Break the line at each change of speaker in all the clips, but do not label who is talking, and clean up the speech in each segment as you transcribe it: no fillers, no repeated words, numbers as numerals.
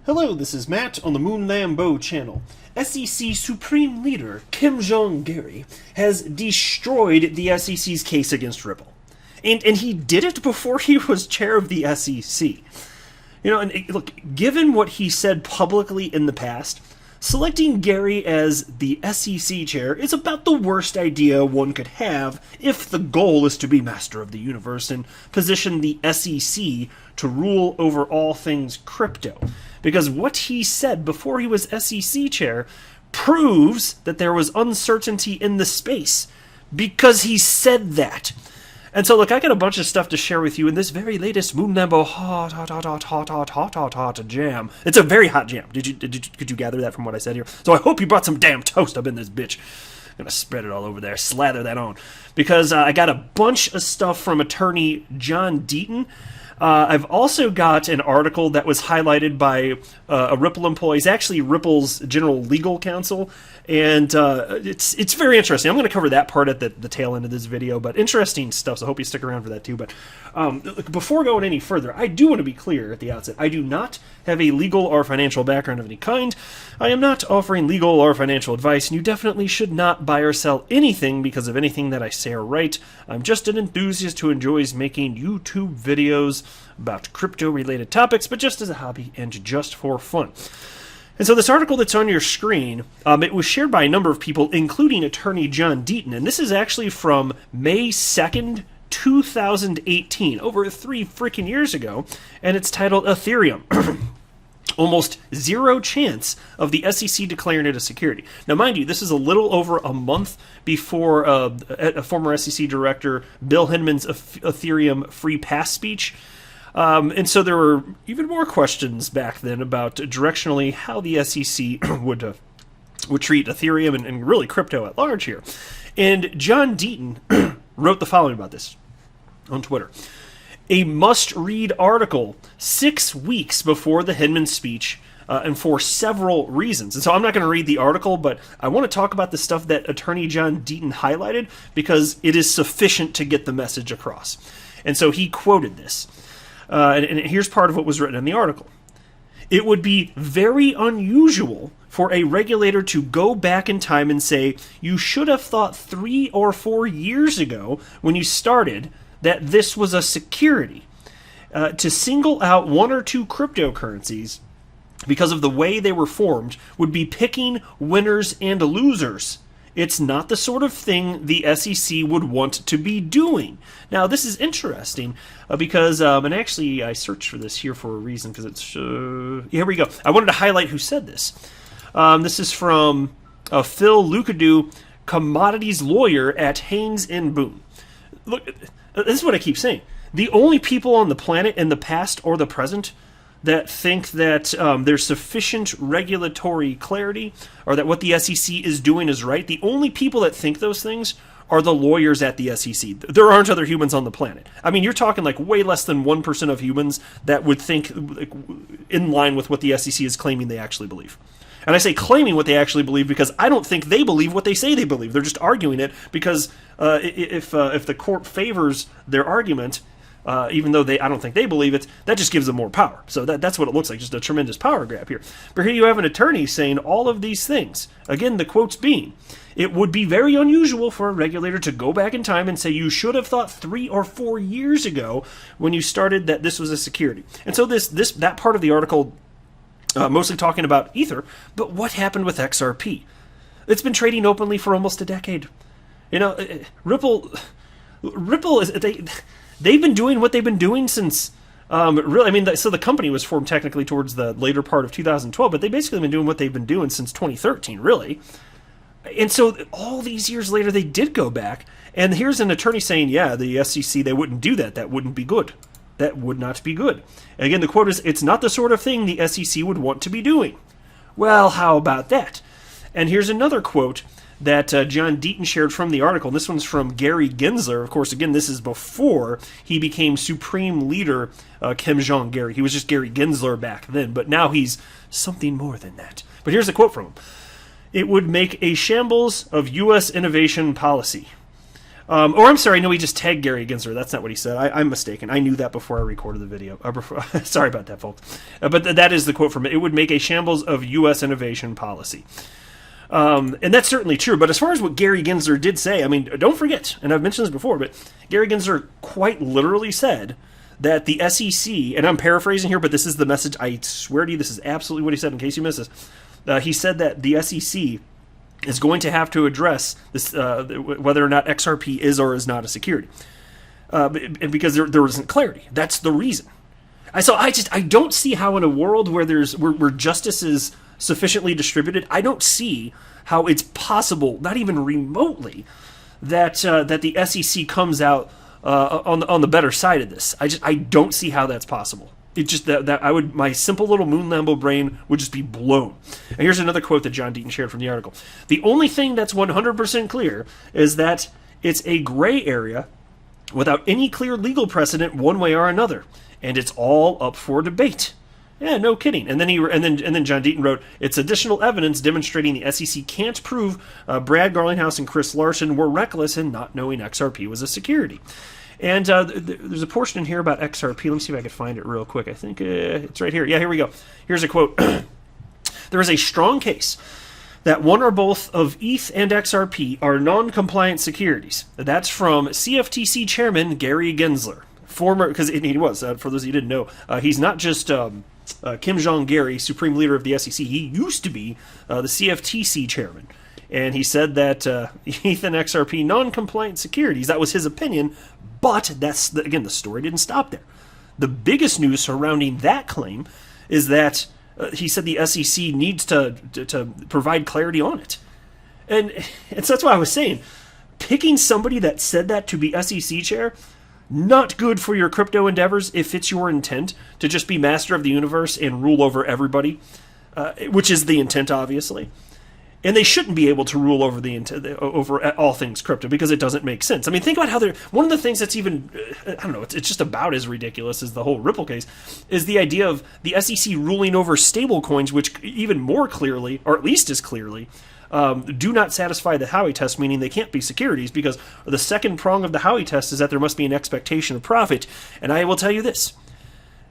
Hello, this is Matt on the Moon Lambeau channel. SEC Supreme Leader Kim Jong-Gary has destroyed the SEC's case against Ripple. And he did it before he was chair of the SEC. You know, and look, given what he said publicly in the past, selecting Gary as the SEC chair is about the worst idea one could have if the goal is to be master of the universe and position the SEC to rule over all things crypto. Because what he said before he was SEC chair proves that there was uncertainty in the space. Because he said that. And so, look, I got a bunch of stuff to share with you in this very latest Moon Lambeau hot jam. It's a very hot jam. Could you gather that from what I said here? So I hope you brought some damn toast up in this bitch. I'm going to spread it all over there, slather that on. Because I got a bunch of stuff from attorney John Deaton. I've also got an article that was highlighted by a Ripple employee. It's actually Ripple's general legal counsel, and it's very interesting. I'm going to cover that part at the tail end of this video, but interesting stuff, so I hope you stick around for that too. But before going any further, I do want to be clear at the outset. I do not have a legal or financial background of any kind. I am not offering legal or financial advice, and you definitely should not buy or sell anything because of anything that I say or write. I'm just an enthusiast who enjoys making YouTube videos about crypto-related topics, but just as a hobby and just for fun. And so this article that's on your screen, it was shared by a number of people, including attorney John Deaton, and this is actually from May 2nd, 2018, over 3 freaking years ago, and it's titled Ethereum. Almost zero chance of the SEC declaring it a security. Now, mind you, this is a little over a month before a former SEC director, Bill Hinman's Ethereum free pass speech. And so there were even more questions back then about directionally how the SEC would treat Ethereum and really crypto at large here. And John Deaton wrote the following about this on Twitter. A must-read article 6 weeks before the Hinman speech, and for several reasons. And so I'm not going to read the article, but I want to talk about the stuff that attorney John Deaton highlighted because it is sufficient to get the message across. And so he quoted this. And here's part of what was written in the article. It would be very unusual for a regulator to go back in time and say, you should have thought 3 or 4 years ago when you started that this was a security. To single out 1 or 2 cryptocurrencies because of the way they were formed would be picking winners and losers. It's not the sort of thing the SEC would want to be doing. Now, this is interesting because, and actually I searched for this here for a reason because it's, here we go. I wanted to highlight who said this. This is from Phil Lucadou, commodities lawyer at Haynes and Boone. Look, this is what I keep saying. The only people on the planet in the past or the present that think that there's sufficient regulatory clarity or that what the SEC is doing is right, the only people that think those things are the lawyers at the SEC. There aren't other humans on the planet. I mean, you're talking like way less than 1% of humans that would think in line with what the SEC is claiming they actually believe. And I say claiming what they actually believe because I don't think they believe what they say they believe. They're just arguing it because if the court favors their argument, even though I don't think they believe it, that just gives them more power. So that's what it looks like, just a tremendous power grab here. But here you have an attorney saying all of these things. Again, the quotes being, it would be very unusual for a regulator to go back in time and say you should have thought 3 or 4 years ago when you started that this was a security. And so that part of the article, mostly talking about Ether, but what happened with XRP? It's been trading openly for almost a decade. You know, Ripple is they've been doing what they've been doing since really. I mean, so the company was formed technically towards the later part of 2012, but they basically been doing what they've been doing since 2013, really. And so all these years later, they did go back. And here's an attorney saying, yeah, the SEC, they wouldn't do that. That wouldn't be good. That would not be good. And again, the quote is, it's not the sort of thing the SEC would want to be doing. Well, how about that? And here's another quote that John Deaton shared from the article. And this one's from Gary Gensler. Of course, again, this is before he became Supreme Leader Kim Jong-Gary. He was just Gary Gensler back then, but now he's something more than that. But here's a quote from him. It would make a shambles of U.S. innovation policy. Or I'm sorry, no, he just tagged Gary Gensler. That's not what he said. I'm mistaken. I knew that before I recorded the video. Sorry about that, folks. But that is the quote from it. It would make a shambles of U.S. innovation policy. And that's certainly true. But as far as what Gary Gensler did say, I mean, don't forget, and I've mentioned this before, but Gary Gensler quite literally said that the SEC, and I'm paraphrasing here, but this is the message. I swear to you, this is absolutely what he said in case you missed this. He said that the SEC is going to have to address this, whether or not XRP is or is not a security, because there isn't clarity. That's the reason. I don't see how in a world where where justice is sufficiently distributed, I don't see how it's possible, not even remotely, that the SEC comes out on the better side of this. I don't see how that's possible. It just that my simple little moon Lambo brain would just be blown. And here's another quote that John Deaton shared from the article. The only thing that's 100% clear is that it's a gray area without any clear legal precedent one way or another, and it's all up for debate. Yeah, no kidding. And then John Deaton wrote, it's additional evidence demonstrating the SEC can't prove Brad Garlinghouse and Chris Larson were reckless in not knowing XRP was a security. And there's a portion in here about XRP. Let me see if I can find it real quick. I think it's right here. Yeah, here we go. Here's a quote. There is a strong case that one or both of ETH and XRP are non-compliant securities. That's from CFTC Chairman Gary Gensler. Because he was, for those of you who didn't know, he's not just Kim Jong-Gary, Supreme Leader of the SEC. He used to be the CFTC Chairman. And he said that ETH and XRP non-compliant securities. That was his opinion. But again, the story didn't stop there. The biggest news surrounding that claim is that he said the SEC needs to provide clarity on it. And so that's why I was saying, picking somebody that said that to be SEC chair, not good for your crypto endeavors if it's your intent to just be master of the universe and rule over everybody, which is the intent, obviously. And they shouldn't be able to rule over over all things crypto because it doesn't make sense. I mean, think about how one of the things that's even, I don't know, it's just about as ridiculous as the whole Ripple case, is the idea of the SEC ruling over stable coins, which even more clearly, or at least as clearly, do not satisfy the Howey test, meaning they can't be securities, because the second prong of the Howey test is that there must be an expectation of profit. And I will tell you this,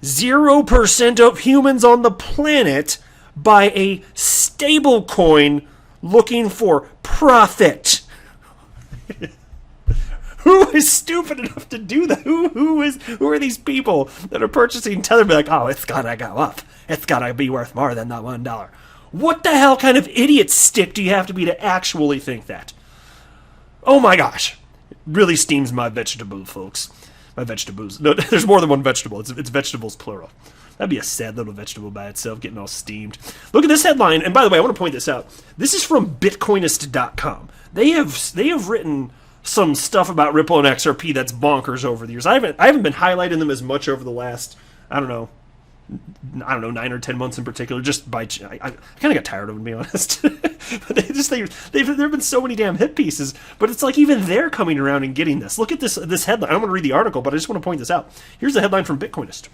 0% of humans on the planet buy a stable coin looking for profit. Who is stupid enough to do that? Who are these people that are purchasing Tether? Be like, oh, it's gotta go up. It's gotta be worth more than that $1. What the hell kind of idiot stick do you have to be to actually think that? Oh my gosh, it really steams my vegetables, folks. My vegetables. No, there's more than one vegetable. It's vegetables plural. That'd be a sad little vegetable by itself, getting all steamed. Look at this headline, and by the way, I want to point this out. This is from Bitcoinist.com. They have written some stuff about Ripple and XRP that's bonkers over the years. I haven't been highlighting them as much over the last, I don't know, 9 or 10 months in particular. Just by I kind of got tired of them, to be honest. But there have been so many damn hit pieces. But it's like even they're coming around and getting this. Look at this headline. I don't want to read the article, but I just want to point this out. Here's the headline from Bitcoinist.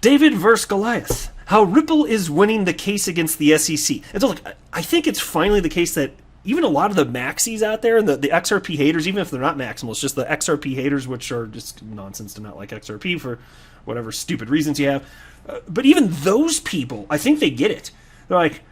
David vs. Goliath. How Ripple is winning the case against the SEC. And so, look, I think it's finally the case that even a lot of the maxis out there and the XRP haters, even if they're not maximalists, just the XRP haters, which are just nonsense to not like XRP for whatever stupid reasons you have. But even those people, I think they get it. They're like,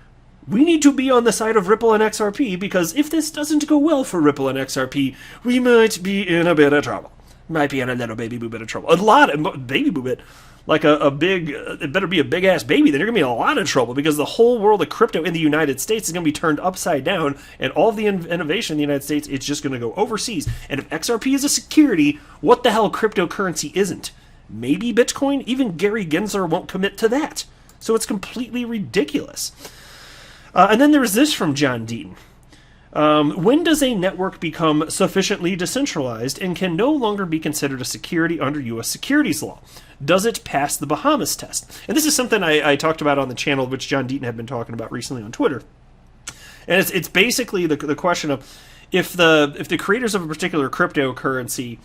we need to be on the side of Ripple and XRP because if this doesn't go well for Ripple and XRP, we might be in a bit of trouble. Might be in a little baby boo bit of trouble. A lot of baby boo bit. Like it better be a big-ass baby, then you're going to be in a lot of trouble because the whole world of crypto in the United States is going to be turned upside down, and all of the innovation in the United States, it's just going to go overseas. And if XRP is a security, what the hell cryptocurrency isn't? Maybe Bitcoin? Even Gary Gensler won't commit to that. So it's completely ridiculous. And then there's this from John Deaton. When does a network become sufficiently decentralized and can no longer be considered a security under U.S. securities law? Does it pass the Bahamas test? And this is something I talked about on the channel, which John Deaton had been talking about recently on Twitter. And it's basically the question of if the creators of a particular cryptocurrency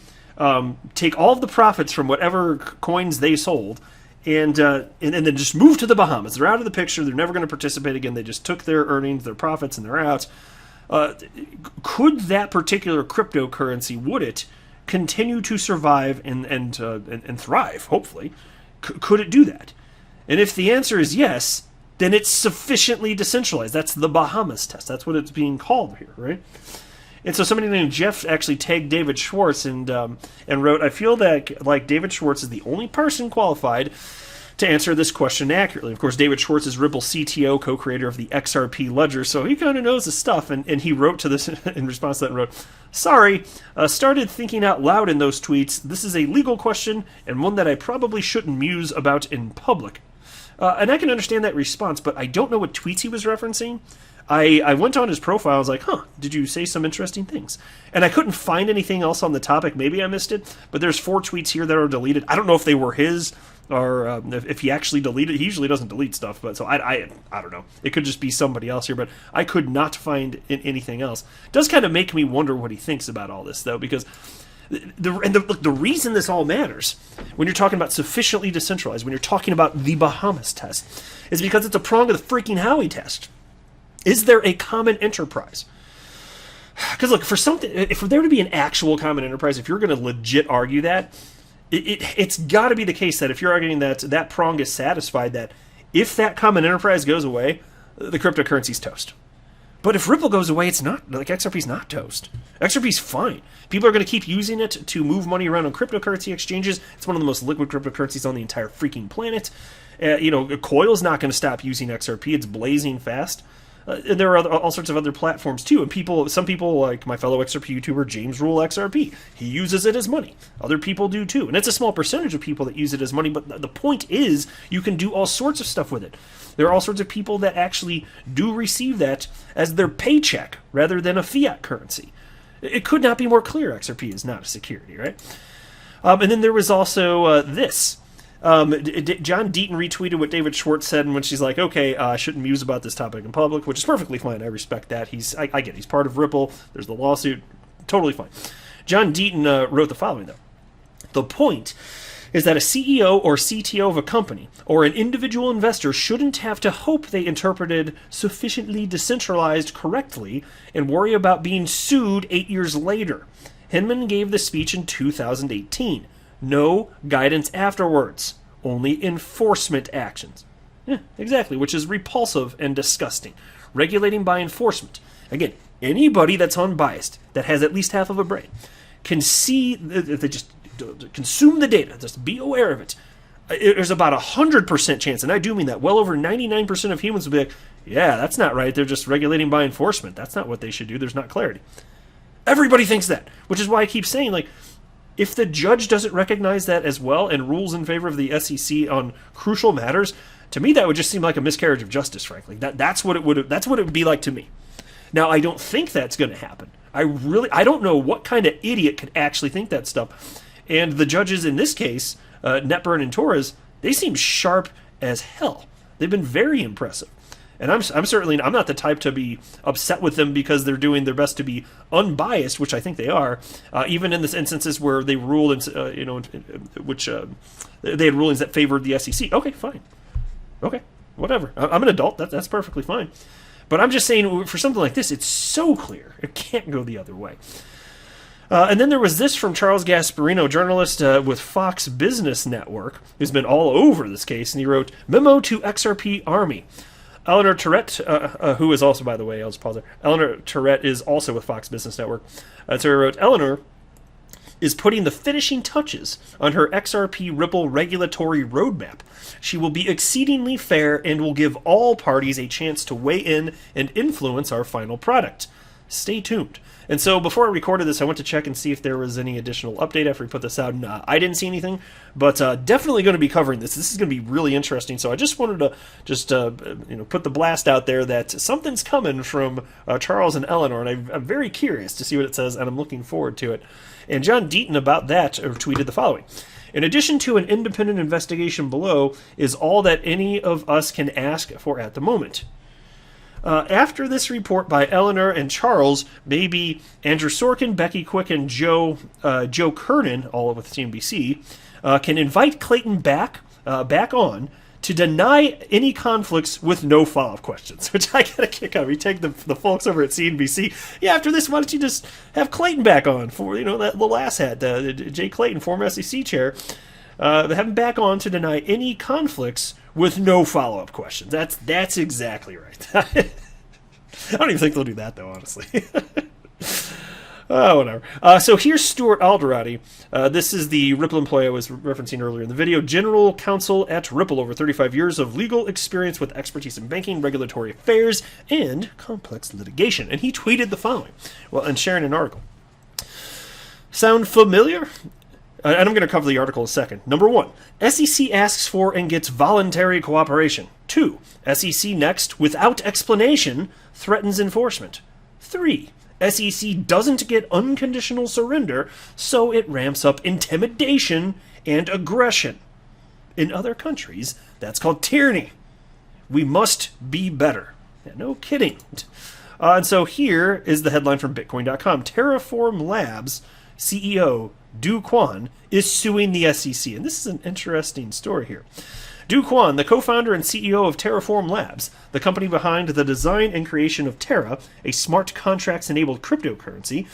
take all of the profits from whatever coins they sold and then just move to the Bahamas. They're out of the picture. They're never going to participate again. They just took their earnings, their profits, and they're out. Could that particular cryptocurrency, would it continue to survive and thrive, hopefully? Could it do that? And if the answer is yes, then it's sufficiently decentralized. That's the Bahamas test. That's what it's being called here, right? And so somebody named Jeff actually tagged David Schwartz and wrote, I feel that like David Schwartz is the only person qualified to answer this question accurately. Of course, David Schwartz is Ripple CTO, co-creator of the XRP ledger, so he kind of knows his stuff. And he wrote to this in response to that and wrote, sorry, started thinking out loud in those tweets. This is a legal question and one that I probably shouldn't muse about in public. And I can understand that response, but I don't know what tweets he was referencing. I went on his profile. I was like, did you say some interesting things? And I couldn't find anything else on the topic. Maybe I missed it, but there's 4 tweets here that are deleted. I don't know if they were his or if he actually deleted. He usually doesn't delete stuff, but so I don't know. It could just be somebody else here, but I could not find anything else. It does kind of make me wonder what he thinks about all this, though, because the reason this all matters when you're talking about sufficiently decentralized, when you're talking about the Bahamas test, is because it's a prong of the freaking Howey test. Is there a common enterprise? Because look, for something, if there to be an actual common enterprise, if you're going to legit argue that, it's got to be the case that if you're arguing that that prong is satisfied, that if that common enterprise goes away, the cryptocurrency's toast. But if Ripple goes away, it's not, like, XRP's not toast. XRP's fine. People are going to keep using it to move money around on cryptocurrency exchanges. It's one of the most liquid cryptocurrencies on the entire freaking planet. Coil's not going to stop using XRP. It's blazing fast. There are all sorts of other platforms too, and some people like my fellow XRP YouTuber James Rule XRP, he uses it as money. Other people do too, and it's a small percentage of people that use it as money. But the point is, you can do all sorts of stuff with it. There are all sorts of people that actually do receive that as their paycheck rather than a fiat currency. It could not be more clear. XRP is not a security, right? And then there was also this. John Deaton retweeted what David Schwartz said, and when she's like, okay, I shouldn't muse about this topic in public, which is perfectly fine. I respect that. I get it. He's part of Ripple. There's the lawsuit. Totally fine. John Deaton wrote the following, though. The point is that a CEO or CTO of a company or an individual investor shouldn't have to hope they interpreted sufficiently decentralized correctly and worry about being sued 8 years later. Hinman gave the speech in 2018. No guidance afterwards, only enforcement actions. Yeah, exactly, which is repulsive and disgusting. Regulating by enforcement. Again, anybody that's unbiased, that has at least half of a brain, can see, if they just consume the data, just be aware of it. There's about 100% chance, and I do mean that, well over 99% of humans will be like, yeah, that's not right, they're just regulating by enforcement. That's not what they should do, there's not clarity. Everybody thinks that, which is why I keep saying, like, if the judge doesn't recognize that as well and rules in favor of the SEC on crucial matters, to me that would just seem like a miscarriage of justice, frankly. That's what it would be like to me. Now, I don't think that's going to happen. I don't know what kind of idiot could actually think that stuff. And the judges in this case, Netburn and Torres, they seem sharp as hell. They've been very impressive. And I'm not the type to be upset with them because they're doing their best to be unbiased, which I think they are. Even in this instances where they ruled, they had rulings that favored the SEC. Okay, fine. Okay, whatever. I'm an adult. That's perfectly fine. But I'm just saying, for something like this, it's so clear. It can't go the other way. And then there was this from Charles Gasparino, journalist with Fox Business Network, who's been all over this case, and he wrote, Memo to XRP Army. Eleanor Terrett, who is also, by the way, I'll just pause there. Eleanor Terrett is also with Fox Business Network. So he wrote, Eleanor is putting the finishing touches on her XRP Ripple regulatory roadmap. She will be exceedingly fair and will give all parties a chance to weigh in and influence our final product. Stay tuned. And so before I recorded this, I went to check and see if there was any additional update after we put this out. And I didn't see anything, but definitely going to be covering this. This is going to be really interesting. So I just wanted to put the blast out there that something's coming from Charles and Eleanor, and I'm very curious to see what it says, and I'm looking forward to it. And John Deaton about that tweeted the following. In addition to an independent investigation below is all that any of us can ask for at the moment. After this report by Eleanor and Charles, maybe Andrew Sorkin, Becky Quick, and Joe Kernan, all with CNBC, can invite Clayton back on to deny any conflicts with no follow-up questions, which I get a kick out of. You take the folks over at CNBC. Yeah, after this, why don't you just have Clayton back on for, that little asshat, Jay Clayton, former SEC chair, have him back on to deny any conflicts with no follow-up questions. That's exactly right. I don't even think they'll do that, though, honestly. Oh, whatever. So here's Stuart Alderati. This is the Ripple employee I was referencing earlier in the video. General counsel at Ripple, over 35 years of legal experience with expertise in banking, regulatory affairs, and complex litigation. And he tweeted the following, and sharing an article. Sound familiar? And I'm going to cover the article in a second. Number 1, SEC asks for and gets voluntary cooperation. 2, SEC next, without explanation, threatens enforcement. 3, SEC doesn't get unconditional surrender, so it ramps up intimidation and aggression. In other countries, that's called tyranny. We must be better. Yeah, no kidding. And so here is the headline from Bitcoin.com. Terraform Labs CEO Du Quan is suing the SEC. And this is an interesting story here. Du Quan, the co-founder and CEO of Terraform Labs, the company behind the design and creation of Terra, a smart contracts-enabled cryptocurrency,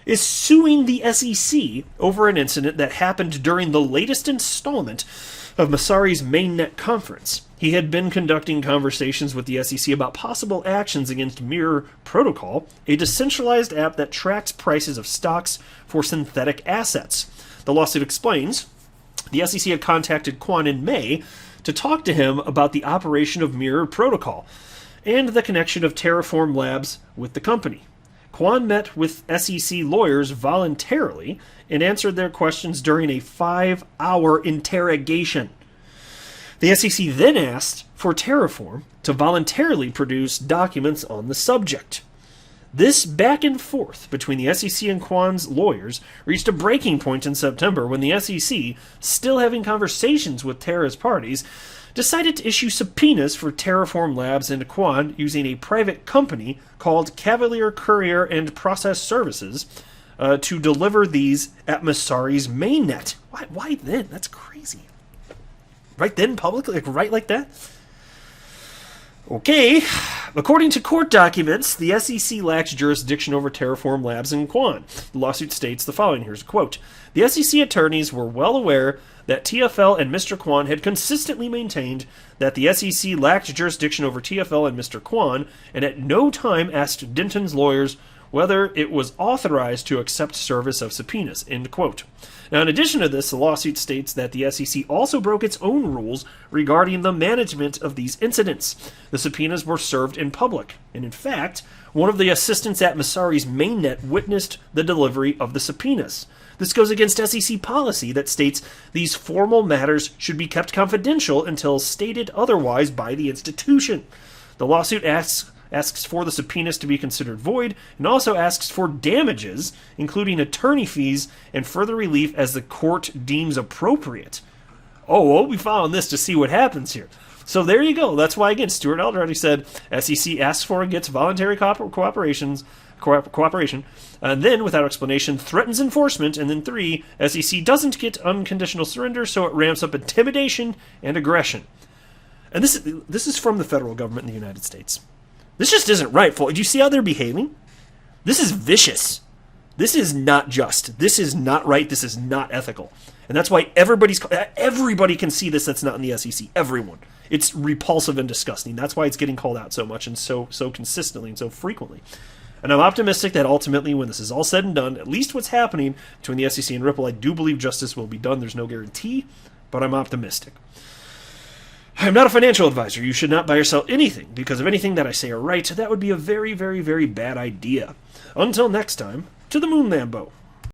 is suing the SEC over an incident that happened during the latest installment of Messari's mainnet conference. He had been conducting conversations with the SEC about possible actions against Mirror Protocol, a decentralized app that tracks prices of stocks for synthetic assets. The lawsuit explains the SEC had contacted Quan in May to talk to him about the operation of Mirror Protocol and the connection of Terraform Labs with the company. Quan met with SEC lawyers voluntarily and answered their questions during a 5-hour interrogation. The SEC then asked for Terraform to voluntarily produce documents on the subject. This back and forth between the SEC and Quan's lawyers reached a breaking point in September when the SEC, still having conversations with Terra's parties, decided to issue subpoenas for Terraform Labs and Quan using a private company called Cavalier Courier and Process Services to deliver these at Messari's mainnet. Why then? That's crazy. Right then, publicly, right like that? Okay, according to court documents, the SEC lacks jurisdiction over Terraform Labs and Quan. The lawsuit states the following, here's a quote. The SEC attorneys were well aware that TFL and Mr. Quan had consistently maintained that the SEC lacked jurisdiction over TFL and Mr. Quan, and at no time asked Deaton's lawyers whether it was authorized to accept service of subpoenas, end quote. Now, in addition to this, the lawsuit states that the SEC also broke its own rules regarding the management of these incidents. The subpoenas were served in public, and in fact, one of the assistants at Messari's mainnet witnessed the delivery of the subpoenas. This goes against SEC policy that states these formal matters should be kept confidential until stated otherwise by the institution. The lawsuit asks for the subpoenas to be considered void, and also asks for damages, including attorney fees and further relief as the court deems appropriate. Oh, we'll be following this to see what happens here. So there you go. That's why, again, Stuart already said SEC asks for and gets voluntary cooperation, and then, without explanation, threatens enforcement, and then 3, SEC doesn't get unconditional surrender, so it ramps up intimidation and aggression. And this is from the federal government in the United States. This just isn't right. Do you see how they're behaving? This is vicious. This is not just. This is not right. This is not ethical. And that's why everybody can see this that's not in the SEC. Everyone. It's repulsive and disgusting. That's why it's getting called out so much and so consistently and so frequently. And I'm optimistic that ultimately, when this is all said and done, at least what's happening between the SEC and Ripple, I do believe justice will be done. There's no guarantee, but I'm optimistic. I'm not a financial advisor. You should not buy or sell anything because of anything that I say or write. That would be a very, very, very bad idea. Until next time, to the moon, Lambo.